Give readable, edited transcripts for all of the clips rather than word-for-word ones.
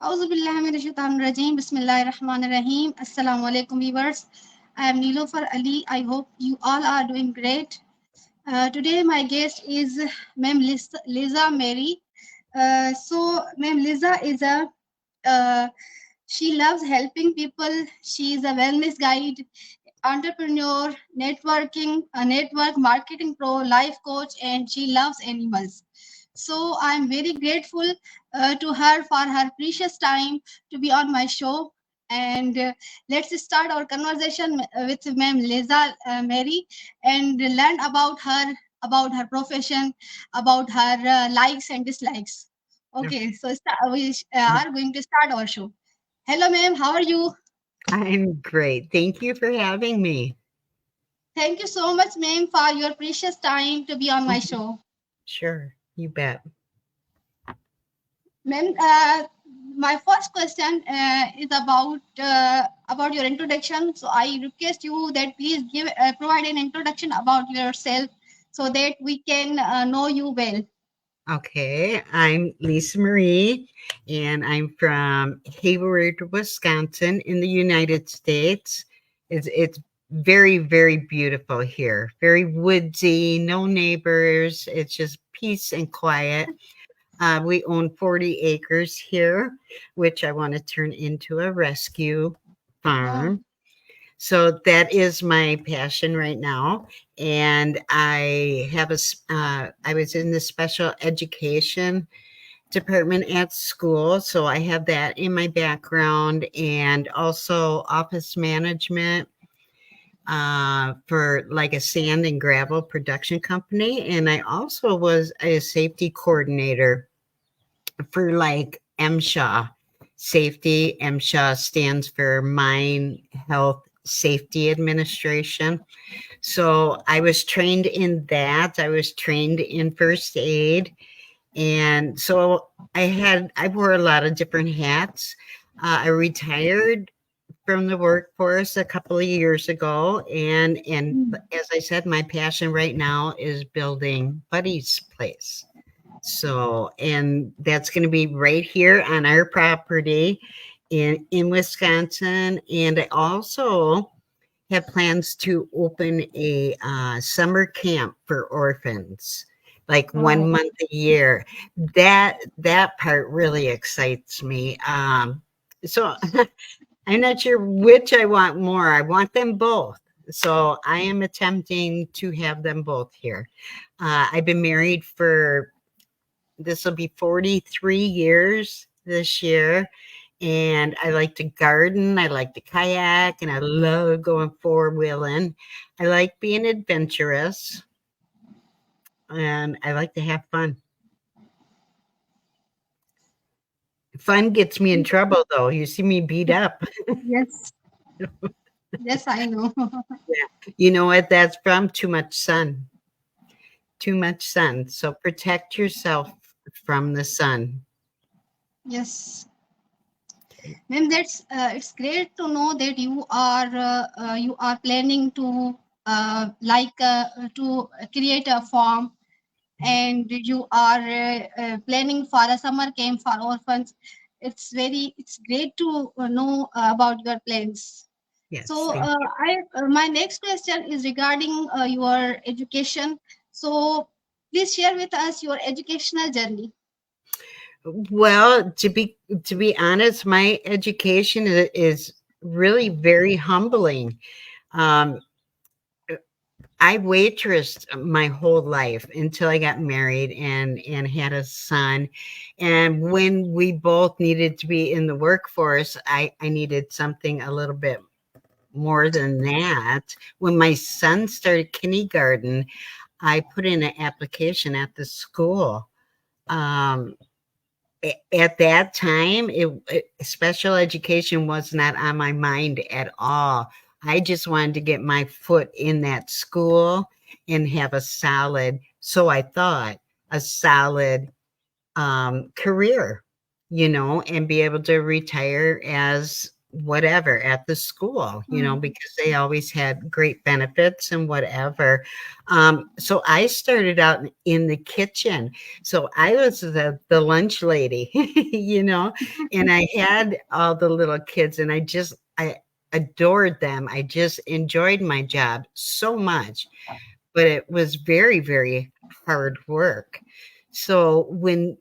Auzubillahiminash-shaytanir-rajeem. Bismillahir-rahmanir-rahim. Assalamu alaikum viewers. I am Niloufar Ali. I hope you all are doing great. Today my guest is Ma'am Liza Mary. Ma'am Liza is uh, she loves helping people. She is a wellness guide, entrepreneur, networking, a network marketing pro, life coach, and she loves animals. So I'm very grateful to her for her precious time to be on my show. And let's start our conversation with Ma'am Liza Mary and learn about her profession, about her likes and dislikes. Okay. Okay, so we are going to start our show. Hello, ma'am. How are you? I'm great. Thank you for having me. Thank you so much, ma'am, for your precious time to be on my Mhm. show. Sure, you bet. Ma'am, my first question is about your introduction. So I request you that please give provide an introduction about yourself so that we can know you well. Okay, I'm Lisa Marie, and I'm from Hayward, Wisconsin, in the United States. It's very, very beautiful here. Very woodsy, no neighbors. It's just peace and quiet. We own 40 acres here, which I want to turn into a rescue Oh, farm. So that is my passion right now. And I was in the special education department at school. So I have that in my background and also office management for like a sand and gravel production company. And I also was a safety coordinator for like MSHA safety. MSHA stands for Mine Health Safety Administration. So I was trained in that. I was trained in first aid. And so I wore a lot of different hats. I retired from the workforce a couple of years ago. And mm, as I said, my passion right now is building Buddy's Place. So, and that's going to be right here on our property in Wisconsin. And I also have plans to open a summer camp for orphans, like oh, 1 month a year. That part really excites me. So I'm not sure which I want more. I want them both. So I am attempting to have them both here. I've been married for this will be 43 years this year. And I like to garden, I like to kayak, and I love going four wheeling. I like being adventurous, and I like to have fun. Fun gets me in trouble, though. You see me beat up. yes, yes, I know. You know what that's from? Too much sun. Too much sun. So protect yourself from the sun. Yes. Ma'am, that's it's great to know that you are planning to create a farm and you are planning for a summer camp for orphans. It's great to know about your plans. Yes, So thank I my next question is regarding your education. So please share with us your educational journey. Well, to be honest, my education is really very humbling. Um, I waitressed my whole life until I got married and had a son. And when we both needed to be in the workforce, I needed something a little bit more than that. When my son started kindergarten, I put in an application at the school. Um, at that time, special education was not on my mind at all. I just wanted to get my foot in that school and have a solid, so I thought, a solid career, and be able to retire as whatever at the school, Mm. because they always had great benefits and whatever. So I started out in the kitchen. So I was the lunch lady, and I had all the little kids, and I adored them. I just enjoyed my job so much, but it was very, very hard work. So when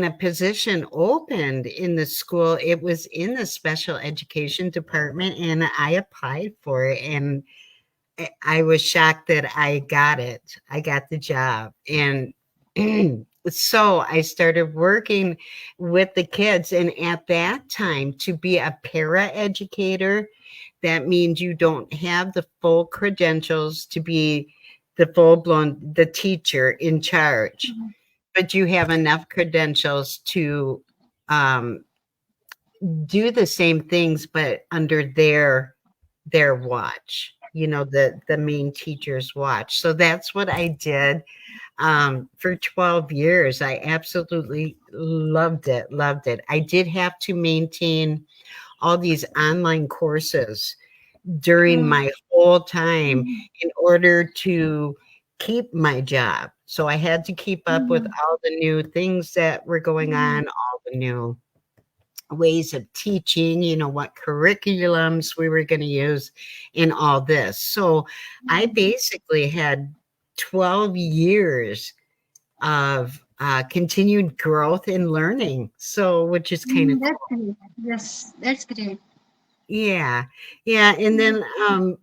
a position opened in the school, it was in the special education department, and I applied for it, and I was shocked that I got it. I got the job. And so I started working with the kids. And at that time, to be a para educator, that means you don't have the full credentials to be the full blown the teacher in charge, Mm. but you have enough credentials to um, do the same things, but under their watch, the main teacher's watch. So that's what I did for 12 years. I absolutely loved it, loved it. I did have to maintain all these online courses during Mm. my whole time Mm. in order to keep my job. So I had to keep up with Mm. all the new things that were going Mm. on, all the new ways of teaching, what curriculums we were going to use in all this. So I Mm. basically had 12 years of continued growth and learning. So, which is kind of That's cool. great. Yes, that's great. Yeah. Yeah. Mm.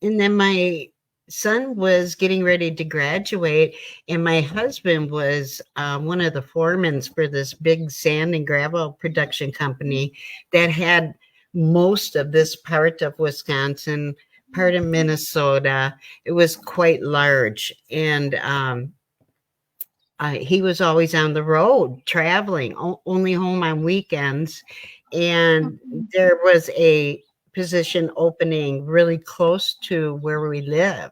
And then my son was getting ready to graduate, and my husband was one of the foremans for this big sand and gravel production company that had most of this part of Wisconsin, part of Minnesota. It was quite large, and he was always on the road traveling, only home on weekends. And Okay. there was a position opening really close to where we live.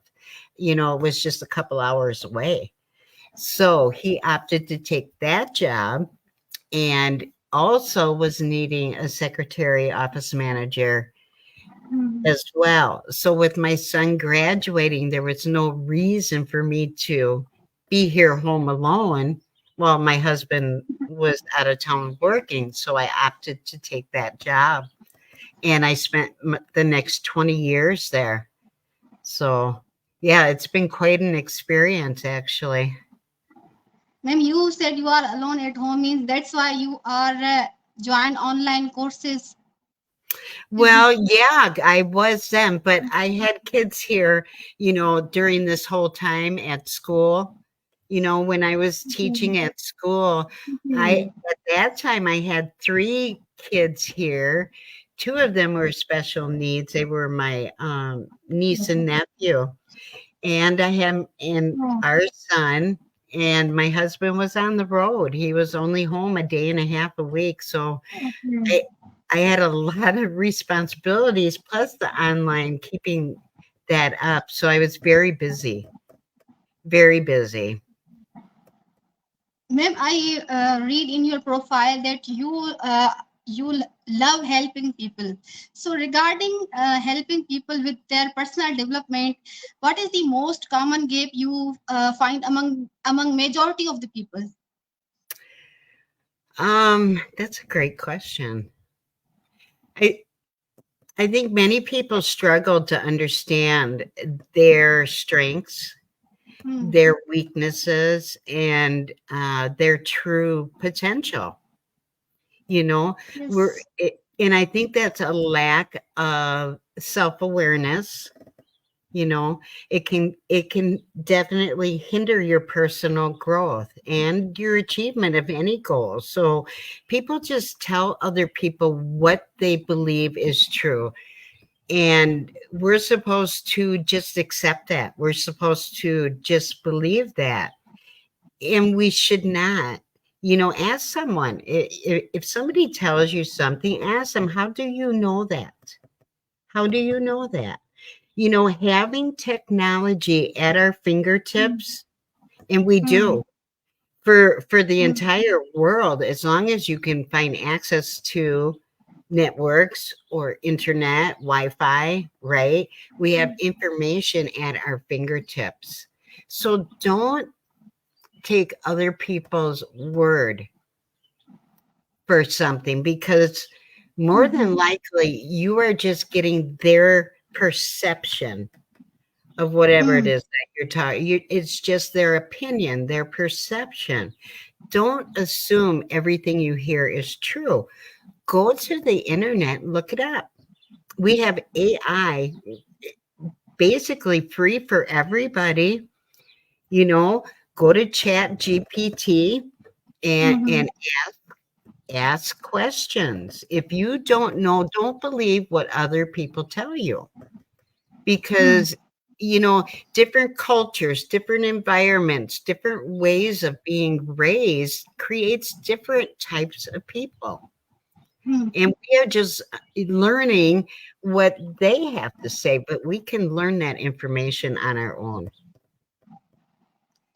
It was just a couple hours away. So he opted to take that job, and also was needing a secretary office manager Mm. as well. So with my son graduating, there was no reason for me to be here home alone while my husband was out of town working. So I opted to take that job, and I spent the next 20 years there. So yeah, it's been quite an experience actually. Ma'am, you said you are alone at home, means that's why you are joined online courses. Well, yeah, I was then, but I had kids here, during this whole time at school. When I was teaching at school, Okay. at that time I had 3 kids here. 2 of them were special needs. They were my niece and nephew. And I had and Oh, our son, and my husband was on the road. He was only home a day and a half a week. So okay. I I had a lot of responsibilities plus the online, keeping that up. So I was very busy, very busy. Ma'am, I read in your profile that you love helping people. So regarding helping people with their personal development, what is the most common gap you find among majority of the people? That's a great question. I I think many people struggle to understand their strengths, Hmm. their weaknesses, and their true potential. You know, Yes. and I think that's a lack of self awareness. It can definitely hinder your personal growth and your achievement of any goal. So people just tell other people what they believe is true, and we're supposed to just accept that. We're supposed to just believe that, and we should not. Ask someone. If somebody tells you something, ask them, how do you know that? How do you know that? Having technology at our Hmm. fingertips, and we Hmm. do, for the Hmm. entire world, as long as you can find access to networks or internet, Wi-Fi, right? We have information at our fingertips. So don't take other people's word for something, because more than Mhm. likely you are just getting their perception of whatever it Mm. is that you're talking. It's just their opinion, their perception. Don't assume everything you hear is true. Go to the internet and look it up. We have AI basically free for everybody. You know, go to Chat GPT and Mhm. ask questions. If you don't know, don't believe what other people tell you, Mm. because you know, different cultures, different environments, different ways of being raised creates different types of people. Mm. And we are just learning what they have to say, but we can learn that information on our own.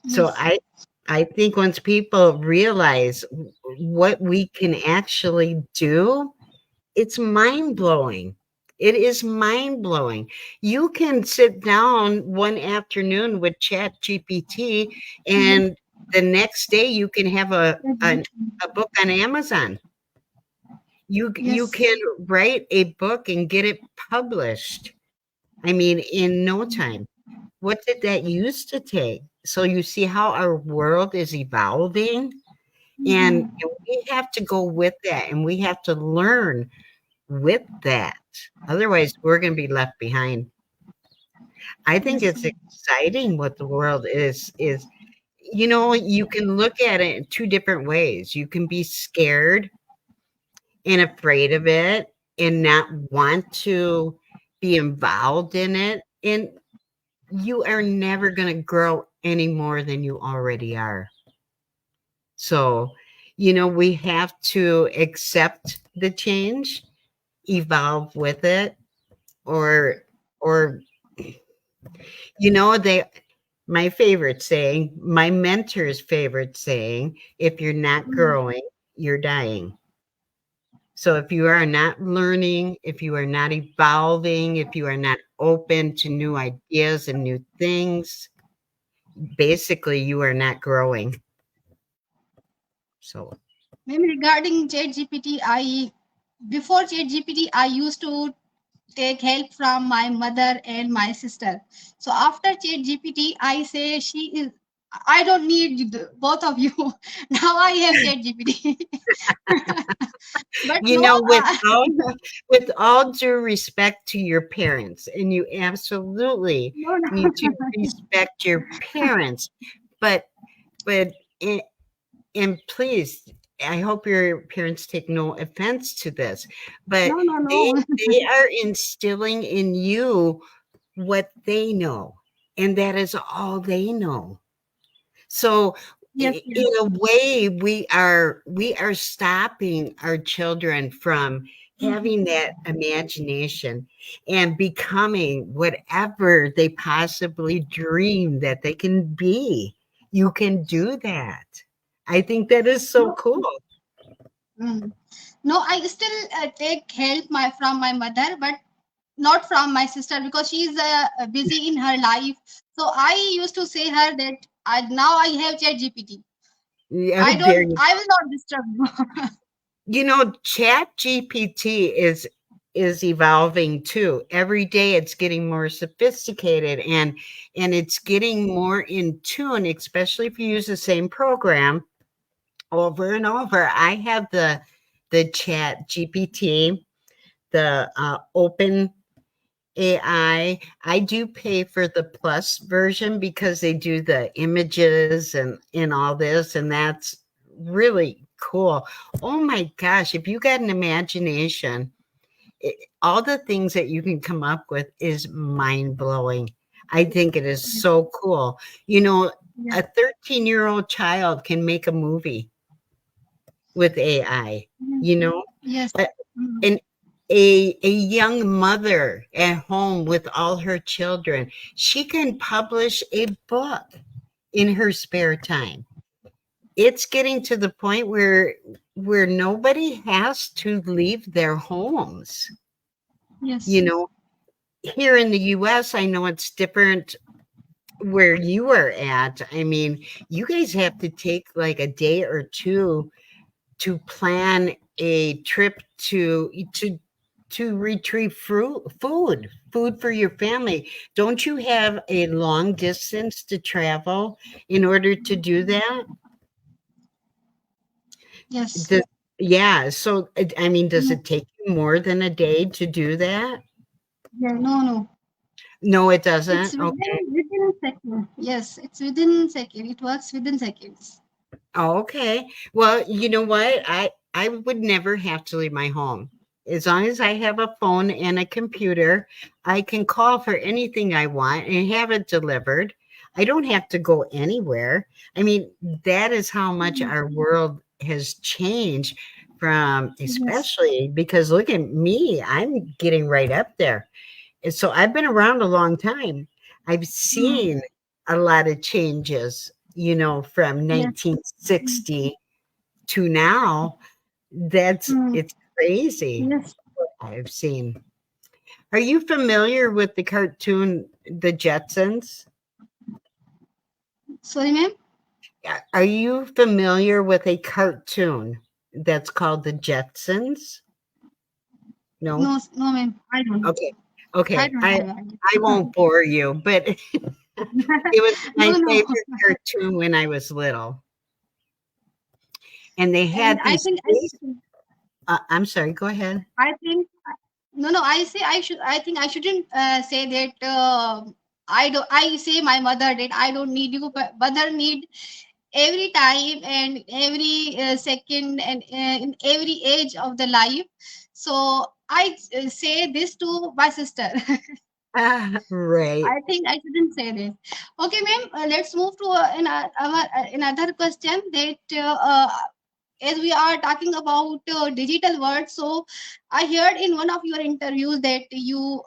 So Yes. I think once people realize what we can actually do, it's mind blowing. It is mind blowing. You can sit down one afternoon with Chat GPT, Yes. and the next day you can have Exactly. a book on Amazon. You Yes. can write a book and get it published. I mean, in no time. What did that used to take? So you see how our world is evolving, and Mhm. we have to go with that, and we have to learn with that. Otherwise, we're going to be left behind. I think Yes. it's exciting what the world is. You know, you can look at it in two different ways. You can be scared and afraid of it and not want to be involved in it, and you are never going to grow any more than you already are. So, you know, we have to accept the change, evolve with it, or or you know, they my favorite saying, my mentor's favorite saying, if you're not Mm. growing, you're dying. So if you are not learning, if you are not evolving, if you are not open to new ideas and new things, basically you are not growing. So Ma'am, regarding ChatGPT, I before ChatGPT, I used to take help from my mother and my sister. So after ChatGPT, I say she is. I don't need both of you. Now I have ChatGPT. But you no, know, with all due respect to your parents, and you absolutely no, no. need to respect your parents, but but and, and please, I hope your parents take no offense to this, but No, no, they no. they are instilling in you what they know, and that is all they know. So Yes, in yes. a way, we are stopping our children from having Mhm. that imagination and becoming whatever they possibly dream that they can be. You can do that. I think that is so No, cool. mm. No, I still take help from my mother, but not from my sister because she's busy in her life. So I used to say her that now I have ChatGPT. Yeah, there you I will not disturb you. You know, Chat GPT is evolving too. Every day it's getting more sophisticated, and it's getting more in tune, especially if you use the same program over and over. I have the Chat GPT, the open AI. I do pay for the plus version because they do the images and all this, and that's really cool. Oh my gosh, if you got an imagination, all the things that you can come up with is mind blowing. I think it is Yes, so cool. You know, yes, a 13-year-old child can make a movie with AI, yes, you know? yes. Uh, Mm. and a young mother at home with all her children, she can publish a book in her spare time. it's getting to the point where nobody has to leave their homes. You Yes. know, here in the US, I know it's different where you are at. I mean, you guys have to take like a day or two to plan a trip to retrieve food for your family. Don't you have a long distance to travel in order to do that? Yes. The, yeah. So, I mean, does No. it take you more than a day to do that? Yeah. No. No. No, it It's doesn't. Okay. within second. Yes, it's within second. It works within seconds. Oh, okay. Well, you know what? I would never have to leave my home. As long as I have a phone and a computer, I can call for anything I want and have it delivered. I don't have to go anywhere. I mean, that is how much Mhm. our world has changed from, Yes. especially because look at me, I'm getting right up there. And so I've been around a long time. I've Mm. seen a lot of changes, from Yes. Mm. 1960 to now. Mm. It's crazy Yes. what I've seen. Are you familiar with the cartoon The Jetsons? Sorry, ma'am. Are you familiar with a cartoon that's called The Jetsons? No? No. No, ma'am. I don't. Okay. I Okay. don't I have idea. I won't bore you, but it was my No. No. favorite cartoon when I was little. And they And had I these think space I'm sorry, go ahead. I think no, no. I say I should. I think I shouldn't say that. I do. I say my mother did. I don't need you, but mother need every time and every second and in every age of the life. So I say this to my sister. Right. I think I shouldn't say this. Okay, ma'am. Let's move to another question that as we are talking about digital world. So I heard in one of your interviews that you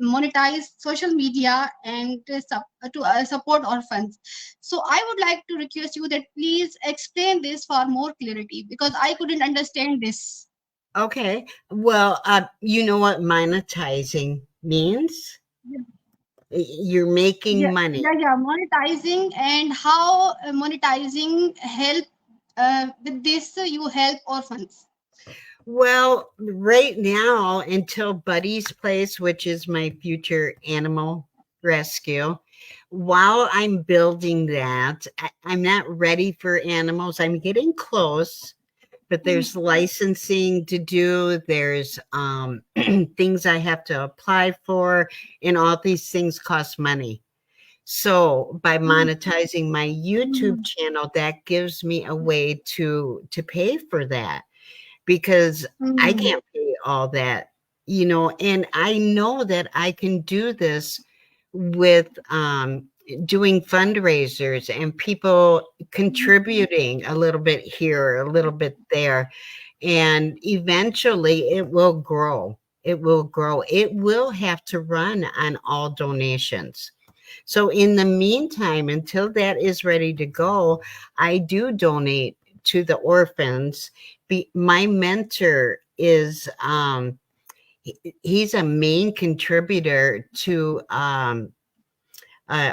monetize social media and to support orphans. So I would like to request you that please explain this for more clarity because I couldn't understand this. Okay. Well, you know what monetizing means? You're making Yeah, money. yeah. Monetizing and how monetizing help with this you help orphans. Well, right now, until Buddy's Place, which is my future animal rescue, while I'm building that, I'm not ready for animals. I'm getting close, but Mm, there's licensing to do. There's things I have to apply for, and all these things cost money. So by mm, monetizing my YouTube mm, channel, that gives me a way to pay for that because I mm, can't pay all that, and I know that I can do this with doing fundraisers and people mm, contributing a little bit here, a little bit there. And eventually it will grow. It will grow. It will have to run on all donations. So in the meantime, until that is ready to go, I do donate to the orphans. My mentor is he's a main contributor to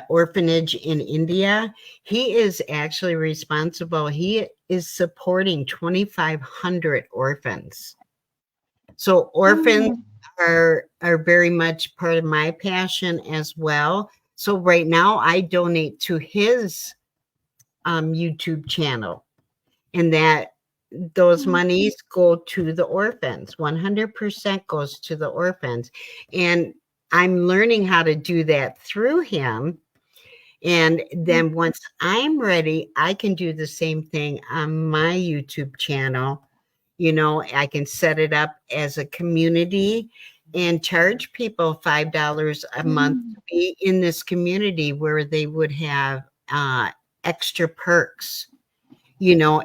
orphanage in India. He is actually responsible. He is supporting 2,500 orphans. So orphans mm, are very much part of my passion as well. So right now I donate to his YouTube channel, and that those mm, monies go to the orphans. 100% goes to the orphans, and I'm learning how to do that through him. And mm, then once I'm ready, I can do the same thing on my YouTube channel. I can set it up as a community and charge people $5 a month mm, to be in this community where they would have extra perks,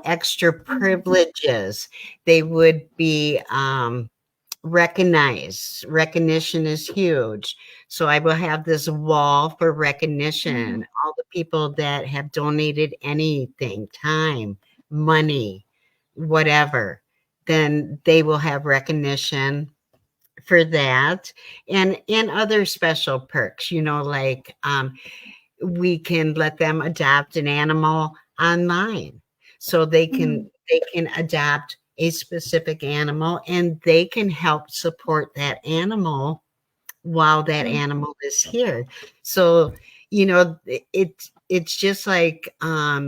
extra mm, privileges. They would be recognized. Recognition is huge. So I will have this wall for recognition. mm, All the people that have donated anything, time, money, whatever, then they will have recognition for that, and other special perks, like we can let them adopt an animal online, so Mm-hmm. they can adopt a specific animal, and they can help support that animal while that Yes. animal is here. So, it's just like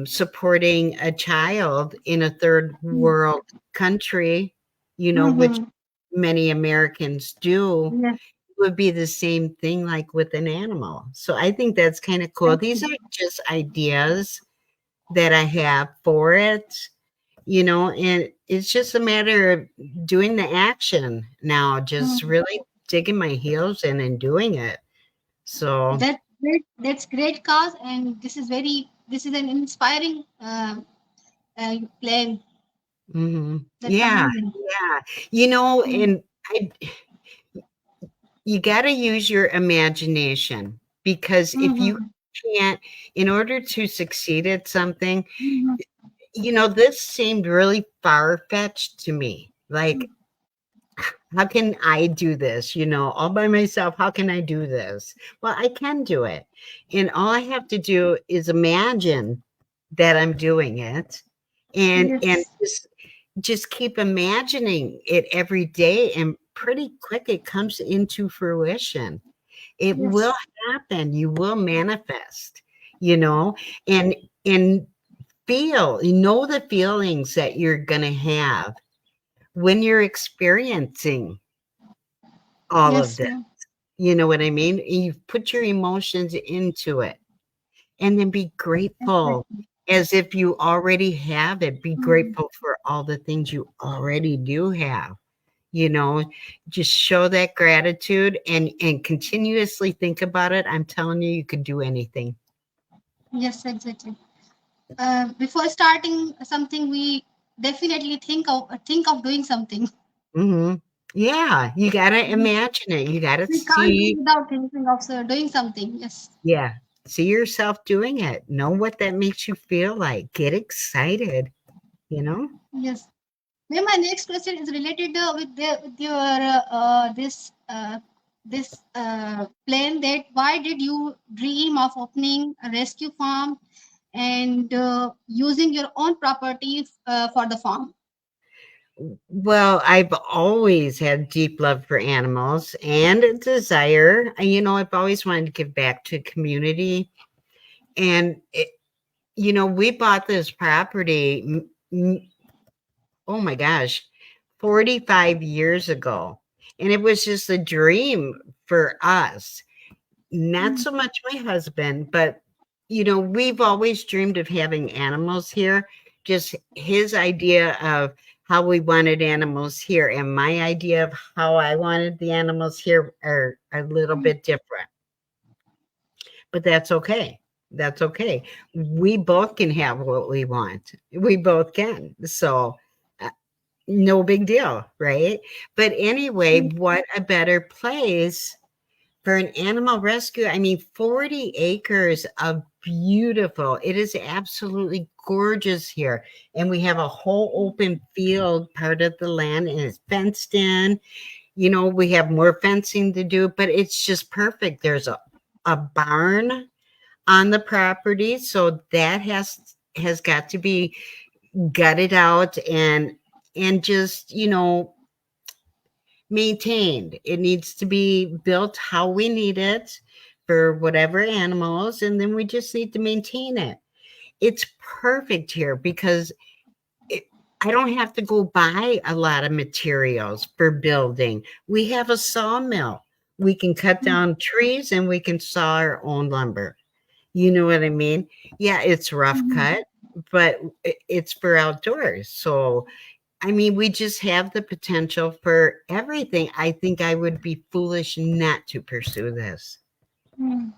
supporting a child in a third world country, which Mm-hmm. many Americans do, Yes. would be the same thing like with an animal. So I think that's kind of cool. These are just ideas that I have for it, and it's just a matter of doing the action now, just Mm. really digging my heels in and doing it. So, That great. That's great cause, and this is an inspiring plan. That's yeah, amazing. yeah, Mm. and I, you got to use your imagination, because if you Mm-hmm. can't, in order to succeed at something, Mm-hmm. this seemed really far fetched to me. Like, how can I do this? All by myself, how can I do this? Well, I can do it. And all I have to do is imagine that I'm doing it, and Yes. just keep imagining it every day, and pretty quick it comes into fruition. It will Yes. happen. You will manifest, you know, and and the feelings that you're going to have when you're experiencing all of Yes. this. You know what I mean? You put your emotions into it, and then be grateful Exactly. as if you already have it. Be Mm. grateful for all the things you already do have. You know, just show that gratitude, and continuously think about it. I'm telling you, you could do anything. Yes, exactly. Before starting something, we definitely think of doing something. Yeah, you gotta Mhm. imagine it. You gotta We can't do see, without thinking of doing something. Yes. yeah, see yourself doing it. Know what that makes you feel like. Get excited, you know? Yes. Then my next question is related with your this plan. That why did you dream of opening a rescue farm and using your own property for the farm? Well, I've always had deep love for animals and a desire. I've always wanted to give back to community. And, we bought this property, oh my gosh, 45 years ago. And it was just a dream for us. Not Mm. so much my husband, but we've always dreamed of having animals here. Just his idea of how we wanted animals here, and my idea of how I wanted the animals here are a little bit different. But that's okay. That's okay. We both can have what we want. We both can. So, uh, no big deal, right? But anyway, Mm. what a better place for an animal rescue. I mean, 40 acres of beautiful. It is absolutely gorgeous here. And we have a whole open field part of the land, and it's fenced in. We have more fencing to do, but it's just perfect. There's a barn on the property, so that has got to be gutted out, and just, maintained. It needs to be built how we need it for whatever animals, and then we just need to maintain it. It's perfect here because it, I don't have to go buy a lot of materials for building. We have a sawmill. We can cut Mm. down trees, and we can saw our own lumber. You know what I mean? Yeah, it's rough Mhm. cut, but it's for outdoors. So, I mean, we just have the potential for everything. I think I would be foolish not to pursue this, Mm.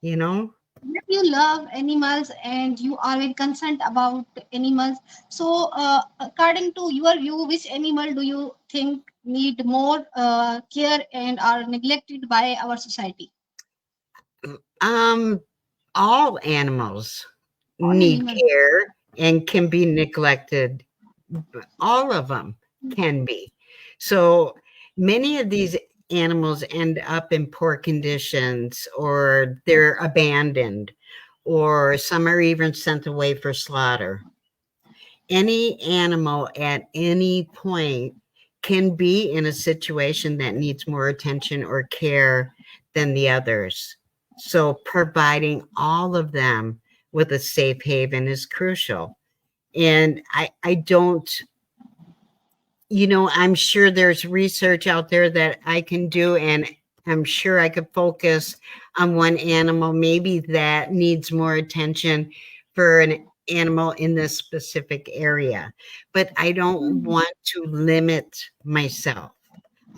you know? If you love animals and you are very concerned about animals, so according to your view, which animal do you think need more care and are neglected by our society? Um, all animals All need animals. care. and can be neglected. All of them can be. So many of these animals end up in poor conditions, or they're abandoned, or some are even sent away for slaughter. Any animal at any point can be in a situation that needs more attention or care than the others. So providing all of them with a safe haven is crucial. And I don't, I'm sure there's research out there that I can do, and I'm sure I could focus on one animal, maybe that needs more attention for an animal in this specific area. But I don't Mm. want to limit myself.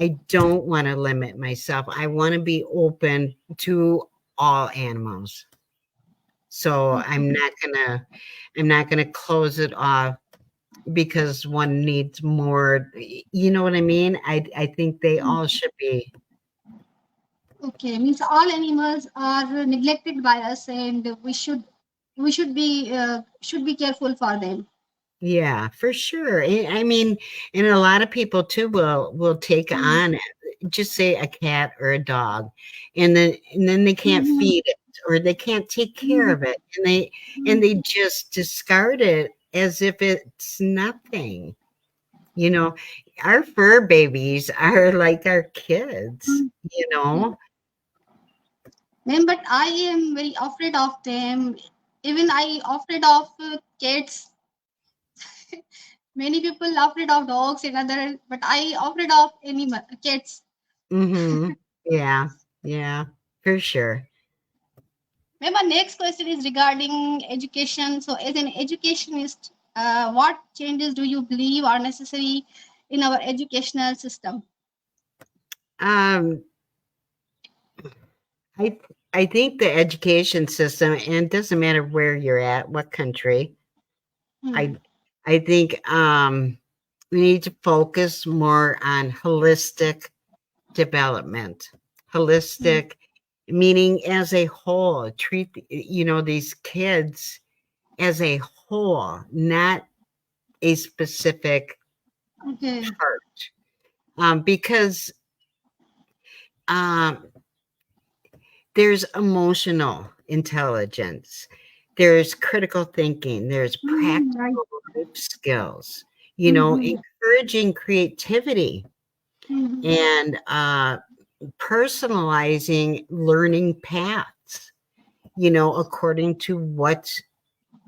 I don't want to limit myself. I want to be open to all animals. So Okay. I'm not gonna close it off because one needs more, you know what I mean? I think they all should be. Okay, means all animals are neglected by us, and we should be careful for them. Yeah, for sure. I mean, and a lot of people too will take Mm. on, just say a cat or a dog, and then they can't Mhm. feed it, or they can't take care Mhm. of it, and they just discard it as if it's nothing. You know, our fur babies are like our kids, Mhm. you know? Them, but I am very afraid of them. Even I afraid of cats. Many people afraid of dogs and other, but I afraid of animal cats. Mhm. Yeah. Yeah, for sure. Maybe my next question is regarding education. So, as an educationist, what changes do you believe are necessary in our educational system? Um, I I think the education system, and it doesn't matter where you're at, what country, Hmm. I I think we need to focus more on holistic development. Hmm. Holistic meaning as a whole, treat these kids as a whole, not a specific Okay. part. Because um, there's emotional intelligence, there's critical thinking, there's Hmm. Right. practical life skills, Hmm. encouraging creativity Hmm. and personalizing learning paths, according to what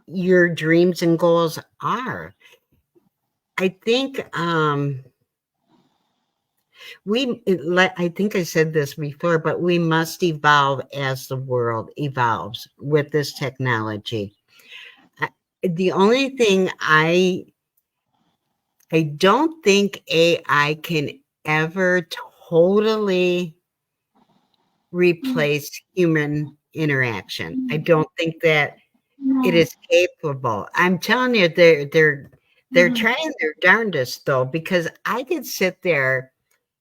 your dreams and goals are. I think I think I said this before, but we must evolve as the world evolves with this technology. I, the only thing I don't think AI can ever totally replace human interaction. I don't think that it No. is capable. I'm telling you, they're Hmm. trying their darndest though, because I could sit there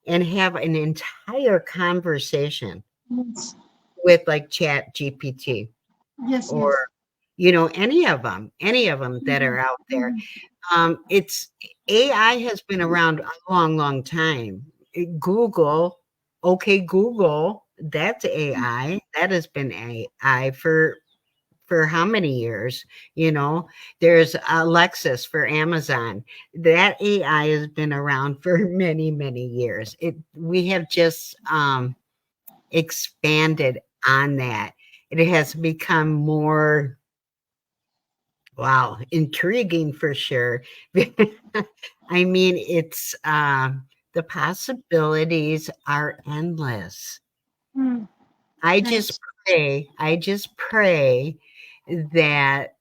and have an entire conversation Yes. with like Chat GPT, Yes. or Yes. any of them that Hmm. are out there. Hmm. It's AI has been around a long, long time. Google, okay, Google, that's AI. That has been AI for how many years? There's Alexis for Amazon. That AI has been around for many, many years. We have just expanded on that. It has become more, wow, intriguing for sure. I mean, the possibilities are endless. Hmm. I just Right. I just pray that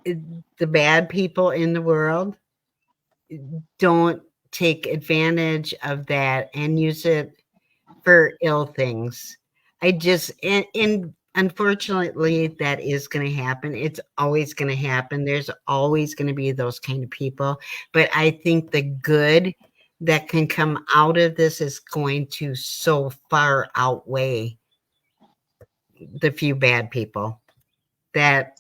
the bad people in the world don't take advantage of that and use it for ill things. And unfortunately that is going to happen. It's always going to happen. There's always going to be those kind of people, but I think the good that can come out of this is going to so far outweigh the few bad people that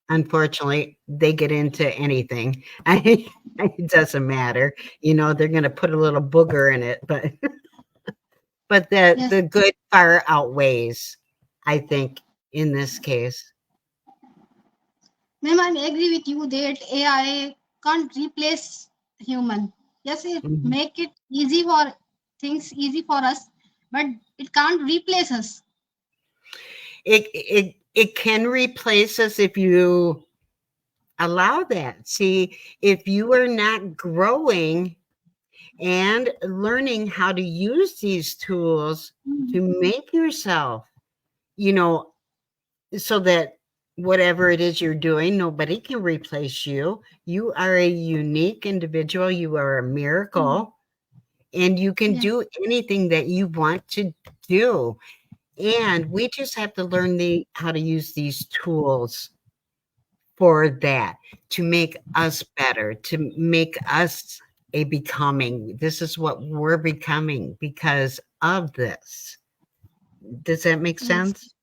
unfortunately, they get into anything. It doesn't matter. They're gonna put a little booger in it, but the Yes, the good far outweighs, I think, in this case. ma'am, I agree with you that AI can't replace human. Yes, it Mhm. make it easy for things easy for us, but it can't replace us. It can replace us if you allow that. See, if you are not growing and learning how to use these tools Mm. to make yourself, you know, so that whatever it is you're doing, nobody can replace you. You are a unique individual. You are a Mm. miracle, and you can Yes, do anything that you want to do. And we just have to learn how to use these tools for that, to make us better, to make us a becoming. This is what we're becoming because of this. Does that make yes, sense?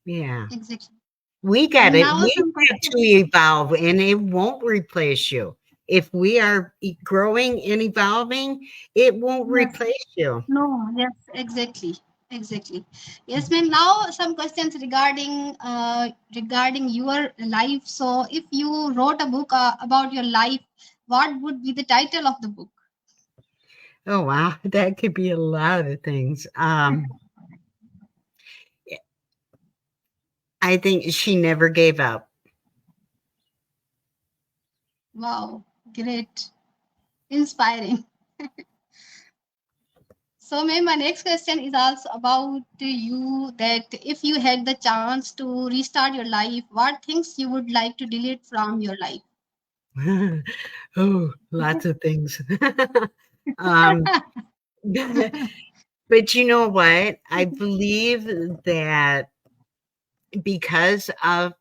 Yeah. exactly. We got And it. now We some got to questions. evolve, and it won't replace you. If we are growing and evolving, it won't Yes. replace you. No, yes, exactly. Exactly. Yes, ma'am. Now some questions regarding your life. So if you wrote a book about your life, what would be the title of the book? Oh wow, that could be a lot of things. I think she never gave up. Wow, great. Inspiring. So ma'am, my next question is also about you, that if you had the chance to restart your life, what things you would like to delete from your life? Oh, lots of things. um, but you know what? I believe that because of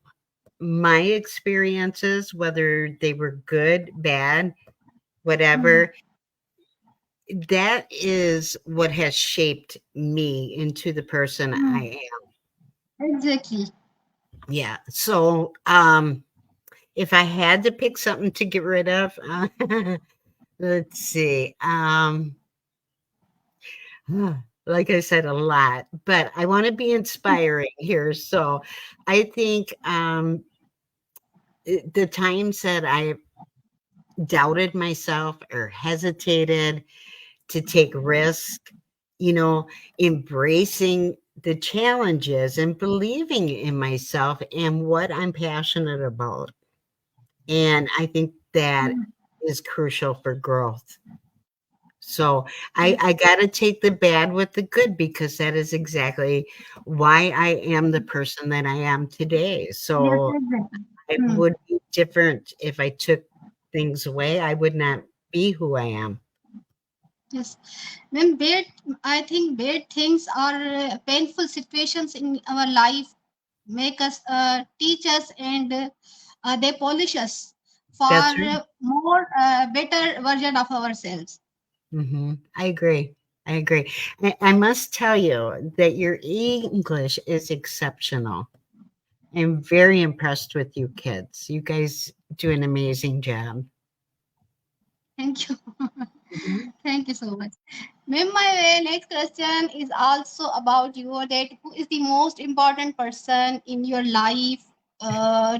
my experiences, whether they were good, bad, Hmm. whatever, that is what has shaped me into the person Hmm. I am. Exactly. Yeah. So, if I had to pick something to get rid of, let's see. Like I said, a lot, but I want to be inspiring here. So, I think the times that I doubted myself or hesitated to take risk, you know, embracing the challenges and believing in myself and what I'm passionate about. And I think that Hmm. is crucial for growth. So I, Yes. I got to take the bad with the good because that is exactly why I am the person that I am today. Yes, So exactly. it Hmm. would be different if I took things away. I would not be who I am. Yes. When bad, I think bad things are painful situations in our life make us teach us, and they polish us for That's right. more better version of ourselves. I agree. I agree. I must tell you that your English is exceptional. I'm very impressed with you kids. You guys do an amazing job. Thank you. Mhm. Thank you so much. Ma'am, my next question is also about you, that who is the most important person in your life?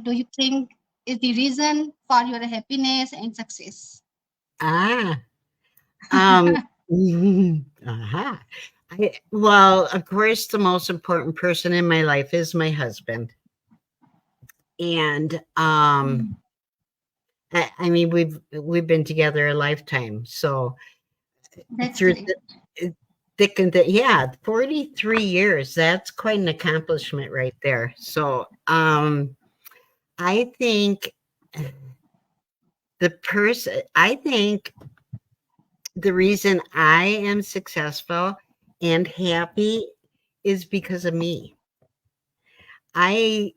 Do you think is the reason for your happiness and success? Ah, um, aha. Well, of course, the most important person in my life is my husband, and Mm, I mean, we've been together a lifetime, so that's through great. thick and thin, yeah, 43 years. That's quite an accomplishment right there. So, I think I think the reason I am successful and happy is because of me. I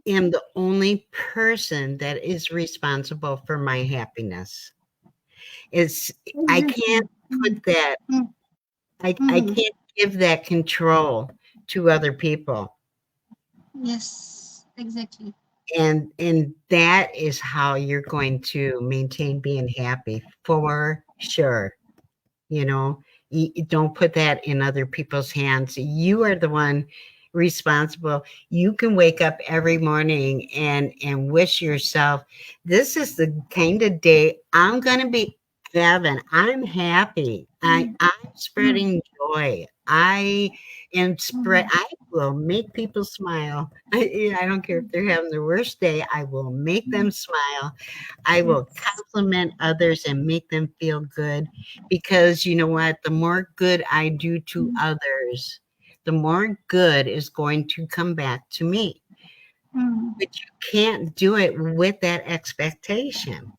am the only person that is responsible for my happiness. It's I Exactly. can't put that Mm, I mhm. can't give that control to other people. Yes, exactly. and that is how you're going to maintain being happy for sure. You know, you don't put that in other people's hands. You are the one responsible. You can wake up every morning and wish yourself, this is the kind of day I'm going to be having. I'm happy. Mm, I'm mm, spreading joy. I will make people smile. I don't care if they're having the worst day. I will make them mm. smile. I will Yes. compliment others and make them feel good, because you know what? The more good I do to Mm, others, the more good is going to come back to me. mm, But you can't do it with that expectation.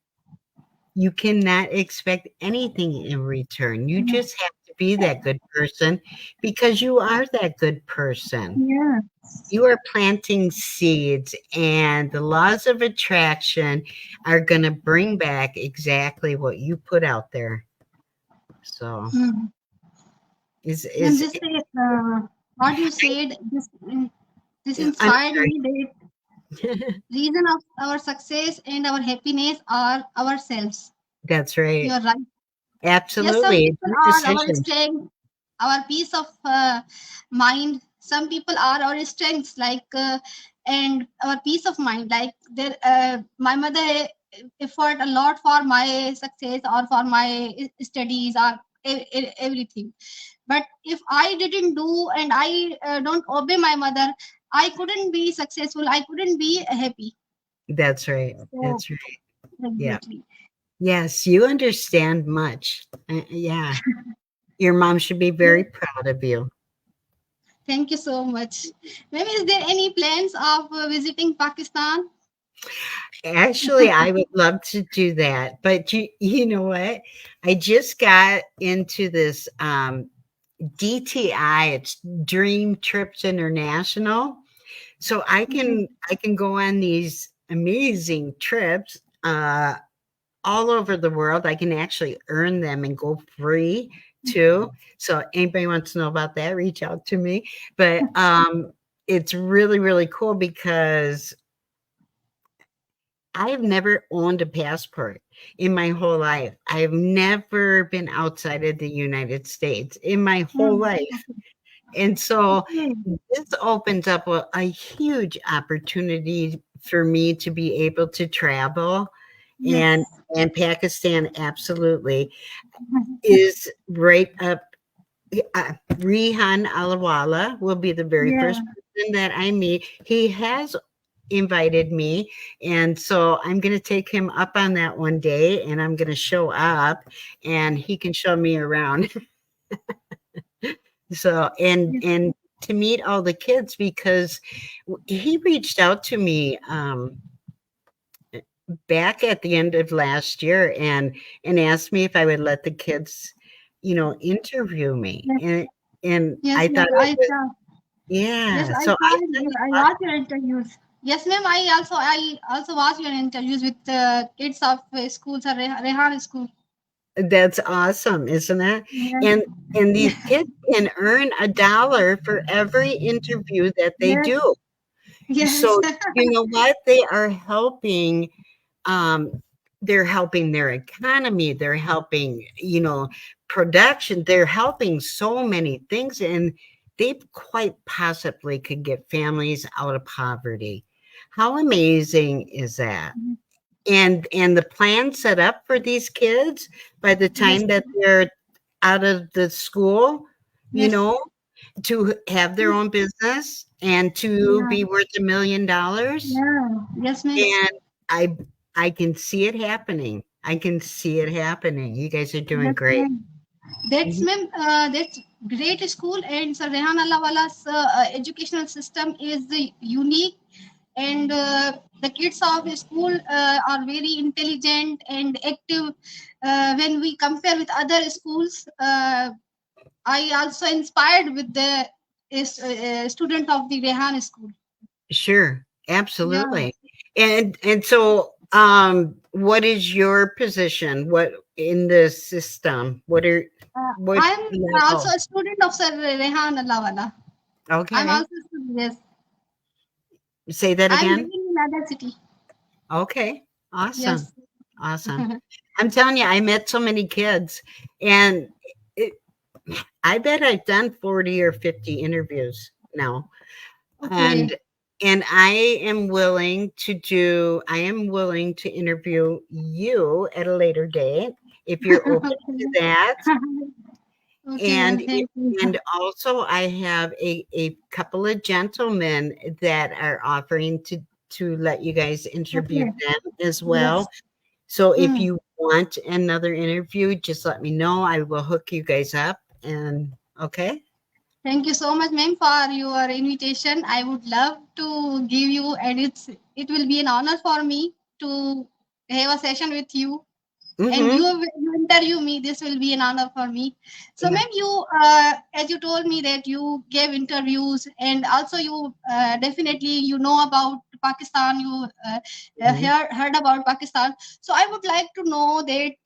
You cannot expect anything in return. You mm. just have to be that good person because you are that good person. Yes. You are planting seeds, and the laws of attraction are going to bring back exactly what you put out there. So, Mm. And is this is what you said. This I'm inspired sorry. me. That reason of our success and our happiness are ourselves. That's right. You're right. Yes, some Absolutely. It's people your are our decision. strength, our peace of mind. Some people are our strengths, and our peace of mind. Like there, my mother effort a lot for my success or for my studies or everything. But if I didn't do and I don't obey my mother, I couldn't be successful. I couldn't be happy. That's right. So That's right. Yeah. exactly. Yes, you understand much. Yeah. Your mom should be very proud of you. Thank you so much. Maybe is there any plans of visiting Pakistan? Actually, I would love to do that, but you know what? I just got into this DTI, it's Dream Trips International. So Mhm. I can go on these amazing trips all over the world. I can actually earn them and go free too. So anybody wants to know about that, reach out to me. But it's really, really cool because I have never owned a passport in my whole life. I've never been outside of the United States in my whole Mm, life. okay. And so Okay. this opens up a huge opportunity for me to be able to travel, and Yes. Pakistan absolutely is right up. Rihan Alawala will be the very Yeah. first person that I meet. He has invited me, and so I'm going to take him up on that one day, and I'm going to show up, and he can show me around. So Yes. and to meet all the kids, because he reached out to me back at the end of last year and asked me if I would let the kids, interview me, Yes. and Yes. I Yes. thought it I was, saw. Yes, yeah. I So saw I it. sent I it up. watched your interviews. Yes, ma'am. I also watched your interviews with kids of schools or Rehan school. That's awesome, isn't it? Yes. And these kids can earn $1 for every interview that they Yes. do. Yes. So you know what? Um, they're helping their economy, they're helping, production, they're helping so many things, and they quite possibly could get families out of poverty. How amazing is that? And the plan set up for these kids by the Yes. time that they're out of the school, you Yes. know, to have their own business and to Yeah. be worth $1 million. Yeah. Yes, ma'am. And I I can see it happening. I can see it happening. You guys are doing Yes, great. ma'am. That's Mhm. ma'am. That's great school, and Sir Rehan Allahwala's educational system is unique, and the kids of the school are very intelligent and active. When we compare with other schools, I also inspired with the student of the Rehan school. Sure, Yeah. absolutely. And so, what is your position? What in the system? What I'm also level? a student of Sir Rehan Allahwala. I'm Okay. also a student. Yes. Say that I'm living again. in another city. Okay. Awesome. Yes. Awesome. I'm telling you, I met so many kids, and it, I bet I've done 40 or 50 interviews now. And Okay. I am willing to interview you at a later date if you're open to Okay. that. Okay, And ma'am. Thank you. also I have a couple of gentlemen that are offering to let you guys interview Okay. them as Yes. well. So if Mm. you want another interview, just let me know. I will hook you guys up and okay? Thank you so much, ma'am, for your invitation. I would love to give you, and it will be an honor for me to have a session with you. And Mhm. you interview me. This will be an honor for me. So, Yeah. ma'am, you as you told me that you gave interviews, and also you definitely you know about Pakistan. You Mhm. heard about Pakistan. So, I would like to know that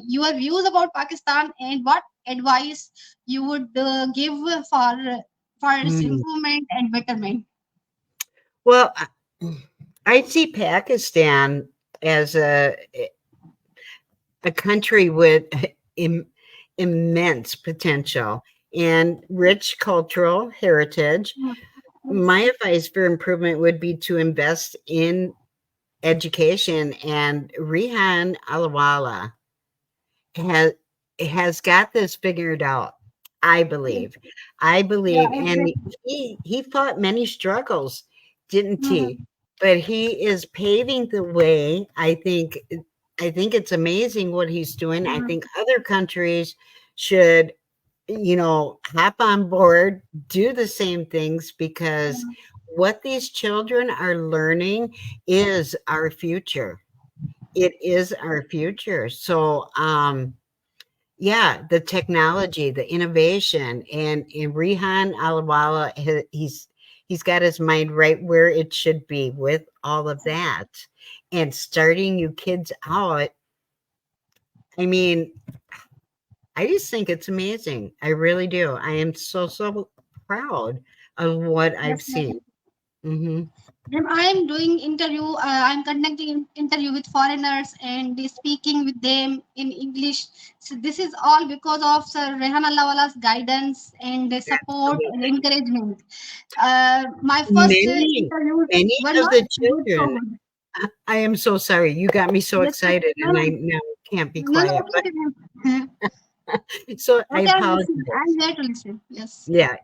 your views about Pakistan and what advice you would give for its Mm. improvement and betterment. Well, I see Pakistan as a country with im immense potential and rich cultural heritage. Mm. My Yes. advice for improvement would be to invest in education, and Rihan Alawala has got this figured out. I Yes. believe. I Yeah. believe, and Exactly. he fought many struggles, didn't he? Mhm. But he is paving the way. I think it's amazing what he's doing. I think Mhm. other countries should, hop on board, do the same things because Mhm. what these children are learning is our future. It is our future. So, yeah, the technology, the innovation, and Rihan Alawala, he's got his mind right where it should be with all of that, and starting you kids out. I mean, I just think it's amazing. I really do. I am so proud of what I've seen. Definitely. Hmm. Then I am doing interview. I'm conducting interview with foreigners and speaking with them in English. So this is all because of Sir Rehan Allahwala's guidance and support and Absolutely. encouragement. My first Many, interviews many were of not the good so children. good. I am so sorry. You got me so Yes, yes. excited, No, and no, I now can't be no, no. quiet. Okay, okay. But so I Okay, I'm listening. apologize. I'm there to listen. Yes. Yeah,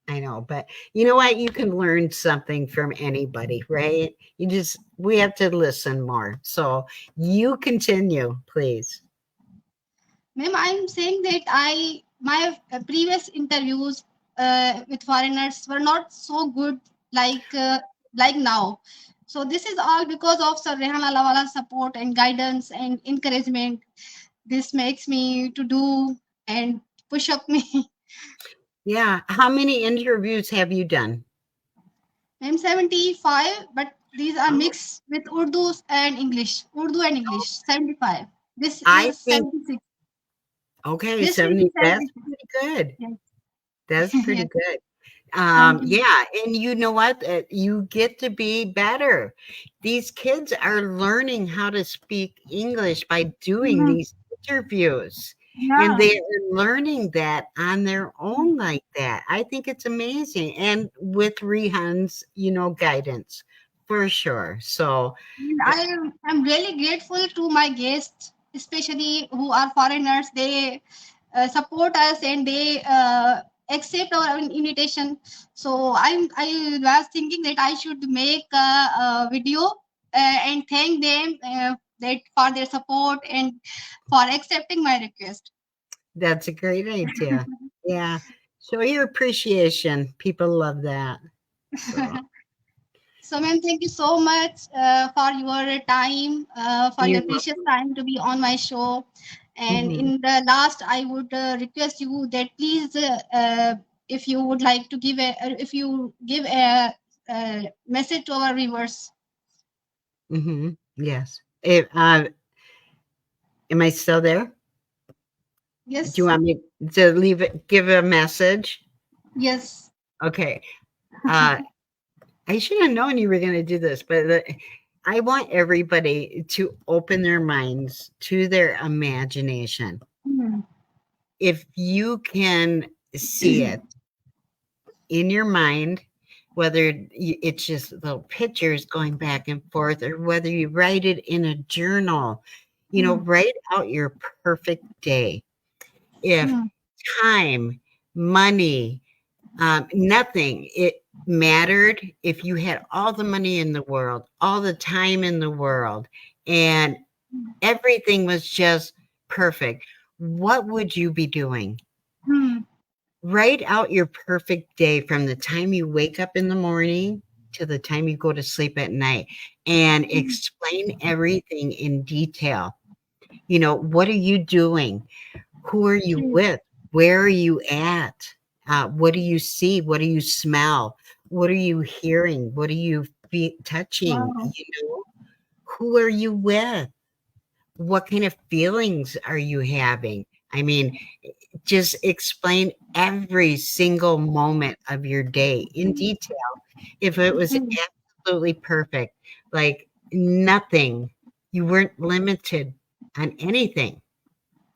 I know, but you know what? You can learn something from anybody, right? We have to listen more. So you continue, please. Ma'am, I'm saying that I my previous interviews with foreigners were not so good like now. So this is all because of Sir Rehan Alawala's support and guidance and encouragement. This makes me to do and push up me. Yeah. How many interviews have you done? I'm 75, but these are Oh, mixed with Urdu and English. Urdu and English. 75. This I is think 76. okay, This will be 70. That's 76. pretty good. Yes. That's pretty Yes. good. Thank you. Yeah, and you know what? You get to be better. These kids are learning how to speak English by doing Mhm. these interviews, and Yeah. they are learning that on their own like that. I think it's amazing, and with Rehan's, guidance for sure. So, And uh, I'm really grateful to my guests, especially who are foreigners. They support us and they accept our invitation. So I was thinking that I should make a video and thank them that for their support and for accepting my request. that's a great idea. Yeah, show your appreciation. People love that. So, So, ma'am, thank you so much for your time, for you're your precious welcome. time to be on my show. And Mhm. in the last, I would request you that please, if you would like to if you give a message to our viewers. Mhm. Yes. Am I still there? Do you Yes, want me to give a message? yes. Okay. Uh, I should have known you were going to do this, but I want everybody to open their minds to their imagination. Hmm. If you can see it in your mind, whether it's just little pictures going back and forth, or whether you write it in a journal, Hmm. write out your perfect day. If Hmm. time, money, nothing, it mattered. If you had all the money in the world, all the time in the world, and everything was just perfect, what would you be doing? Hmm. Write out your perfect day from the time you wake up in the morning to the time you go to sleep at night, and Hmm. explain everything in detail. What are you doing? Who are you Okay. with? Where are you at? What do you see? What do you smell? What are you hearing? What are you touching? Wow. Who are you with? What kind of feelings are you having? I mean, just explain every single moment of your day in detail. If it was Hmm. absolutely perfect, like nothing, you weren't limited on anything.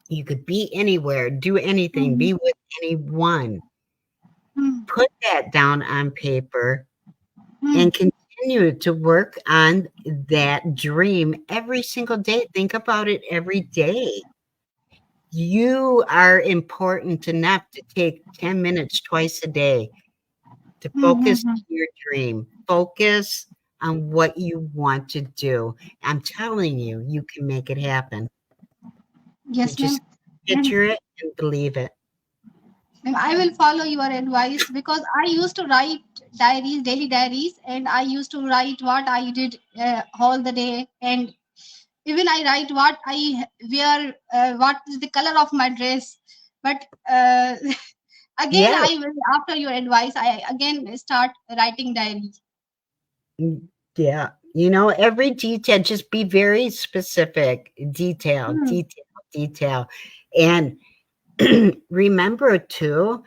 You could be anywhere, do anything, Hmm. be with anyone. Hmm. Put that down on paper Hmm. and continue to work on that dream every single day. Think about it every day. You are important enough to take 10 minutes twice a day to Hmm. focus Hmm. on your dream. Focus on what you want to do. I'm telling you, you can make it happen. You Yes, just ma'am. Ma'am, picture it and believe it. ma'am, I will follow your advice because I used to write diaries, daily diaries, and I used to write what I did all the day, and even I write what I wear, what is the color of my dress. But again, Yes. I will, after your advice, I again start writing diary. Mm, yeah. Every detail, just be very specific, detail, Hmm. detail, detail. And remember too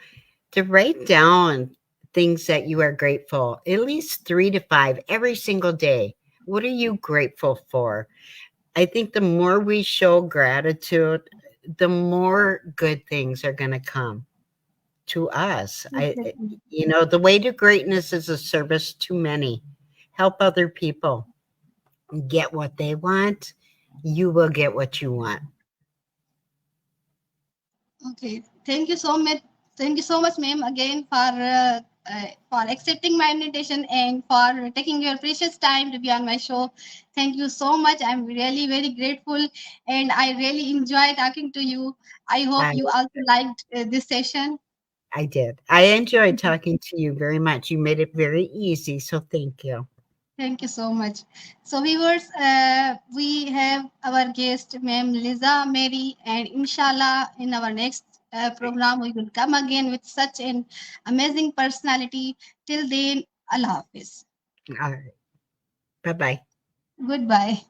to write down things that you are grateful, at least 3 to 5 every single day. What are you grateful for? I think the more we show gratitude, the more good things are going to come to us. Exactly. The way to greatness is a service to many. Help other people get what they want, you will get what you want. Okay. Thank you so much. Thank you so much, ma'am, again for accepting my invitation and for taking your precious time to be on my show. Thank you so much. I'm really very grateful, and I really enjoy talking to you. I hope I you also liked this session. I did. I enjoyed talking to you very much. You made it very easy, so thank you. Thank you so much. So, viewers, we have our guest, Ma'am Liza Mary, and inshallah, in our next program, we will come again with such an amazing personality. Till then, Allah Hafiz. All right. Bye-bye. Goodbye.